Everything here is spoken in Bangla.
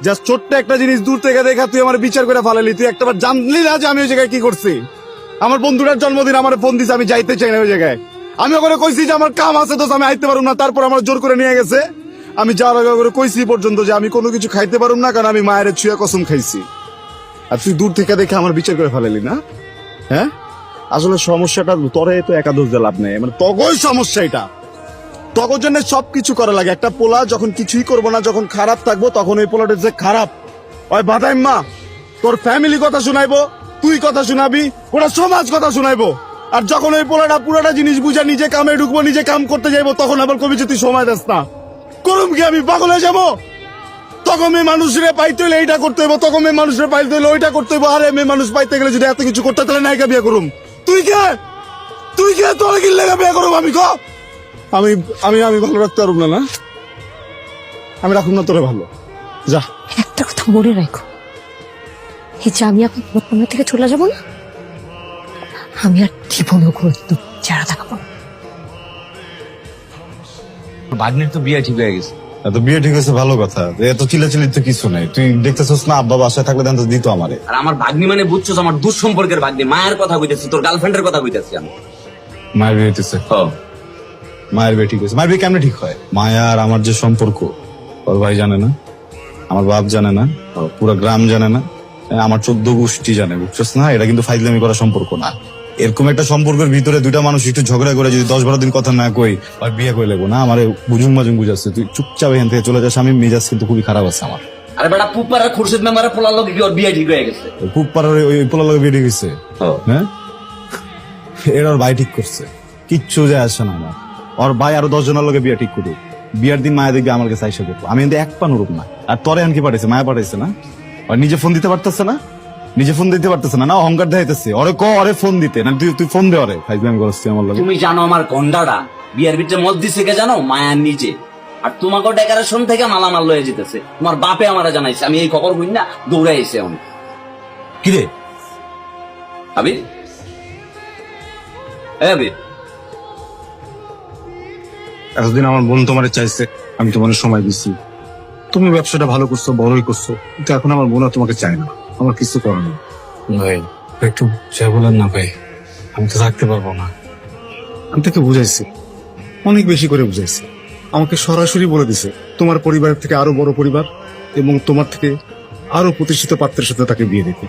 জাস্ট ছোট্ট একটা জিনিস দূর থেকে দেখা তুই আমার বিচার করে ফালালি। তুই একটাবার জানলি না যে আমি ওই জায়গায় কি করছি? আমার বন্ধুটার জন্মদিন আমার ফোন দিছে, আমি যাইতে চাই না ওই জায়গায়। আমি ওখানে কইছি যে আমার কাম আছে তো আমি আইতে পারুম না, তারপর আমার জোর করে নিয়ে গেছে। আমি যাওয়ার আগে করে কইছি পর্যন্ত যে আমি কোনো কিছু খাইতে পারুম না, কারণ আমি মায়ের ছুঁয়া কসম খাইছি। আর তুই দূর থেকে দেখে আমার বিচার করে ফেলালি না? হ্যাঁ, আসলে সমস্যাটা তোরে তো একাদশ দিয়ে লাভ নেই, মানে তগই সমস্যা এটা। তগর জন্য সবকিছু করা লাগে। একটা পোলা যখন কিছুই করবো না, যখন খারাপ থাকবো, তখন ওই পোলাটা যে খারাপ ওই বাদাই মা তোর ফ্যামিলি কথা শুনাইবো, তুই কথা শুনাবি, ওরা সমাজ কথা শুনাইবো। আর যখন ওই পোলাটা পুরাটা জিনিস বুঝা নিজে কামে ঢুকবো, নিজে কাম করতে যাইবো, তখন আবার কবি যে তুই সময় দেস না। করুম কি আমি পাগল হয়ে যাবো? তখন মেয়ে মানুষের পাইতে হইলে এইটা করতে হইব, তখন মেয়ে মানুষের পাইতে হইলে ওইটা করতে হইব। আরে মেয়ে মানুষ পাইতে গেলে যদি এত কিছু করতে, তাহলে নায়িকা বিয়ে করুম। তুই কে তোর কি লেগা বিয়ে করুম? আমি আমি আমি আমি ভালো রাখতে পারব না। আমি রাখুন না তোরে ভালো। যা, একটা কথা মনে রাখো, এই যে আমি এখন তোমার থেকে চলে যাবো না, আমি আর জীবনও করে চেহারা দেখাবো না। ভাগ্নের তো বিয়ে ঠিক হয়ে গেছে। তো বিয়ে ঠিক হয়েছে, ভালো কথা। এত চিল্লাচিল্লি তো কিছু নাই। তুই দেখতেছিস না আব্বা বাসায় থাকলে দেন তো দিত আমারে। আর আমার ভাগ্নি মানে বুঝছো আমার দুঃসম্পর্কের ভাগ্নি, মায়ের কথা কইতেছি, তোর গার্লফ্রেন্ডের কথা কইতেছি আমি। মায়ের বিয়ে হইতেছে? মায়ের বিয়ে ঠিক হয়েছে। মায়ের বিয়ে কেমনে ঠিক হয়? মায়া আর আমার যে সম্পর্ক, ওর ভাই জানে না, আমার বাপ জানে না, পুরো গ্রাম জানে না, আমার 14 গোষ্ঠী জানে, বুঝছস না? এটা কিন্তু ফাইজলামি করা সম্পর্ক না। এরকম একটা সম্পর্কের ভিতরে দুইটা মানুষ একটু ঝগড়া করে যদি 10-12 দিন কথা না কই আর বিয়ে করে লেগো না, আমার বুঝুং মাজুং বুঝাচ্ছে। তুই চুপচাপ এখান থেকে চলে যাস। আমি মেজাজ কিন্তু খুবই খারাপ আছে আমার। আরে বেটা পুপার খুরশিদ মেম্বারের পোলার লোক ওর বিয়ে ঠিক হয়ে গেছে। খুব পাড়ার ওই পোলার লগে বিয়ে ঠিক হয়েছে। হ্যাঁ, এর ওর ভাই ঠিক করছে, কিচ্ছু যায় আসে না আমার। ওর ভাই আরো 10 জনের লগে বিয়ে ঠিক করুক। বিয়ার দিন মায়া দেখবে আমার কাছে আইসা করবো। আমি কিন্তু এক পা নুরুক না। আর তোরে আনকি পাঠাইছে, মায়া পাঠাইছে না? আর নিজে ফোন দিতে পারতেছে না, না অহংকার দেখাইতেছে। ওরে ফোন দিতে না, তুই ফোন দে ওরে। ফাইজলামি করছিস আমার লগে। তুমি জানো আমার গন্ডাটা বিয়ের ভিতরে মদ দিছে কে জানো? মায়ার নিজে। আর তোমাকে ডেকারেশন থেকে মালামাল লয়ে যেতেছে। তোমার বাপে আমারে জানাইছে। আমি এই খবর বুঝি না, দৌড়ে আইছে এখন। কিরে আবির, আবির, এতদিন আমার বোন তোমারে চাইছে, আমি তোমার সময় দিচ্ছি, তুমি ব্যবসাটা ভালো করছো, বড়ই করছো, কিন্তু এখন আমার বোন আর তোমাকে চায় না। আমার কিছু করার নেই। ভাই একটু যা বলেন না ভাই, আমি তো থাকতে পারবো না। আমি তাকে বুঝাইছি, অনেক বেশি করে বুঝাইছি। আমাকে সরাসরি বলে দিছে তোমার পরিবারের থেকে আরো বড় পরিবার এবং তোমার থেকে আরো প্রতিষ্ঠিত পাত্রের সাথে তাকে বিয়ে দিতে।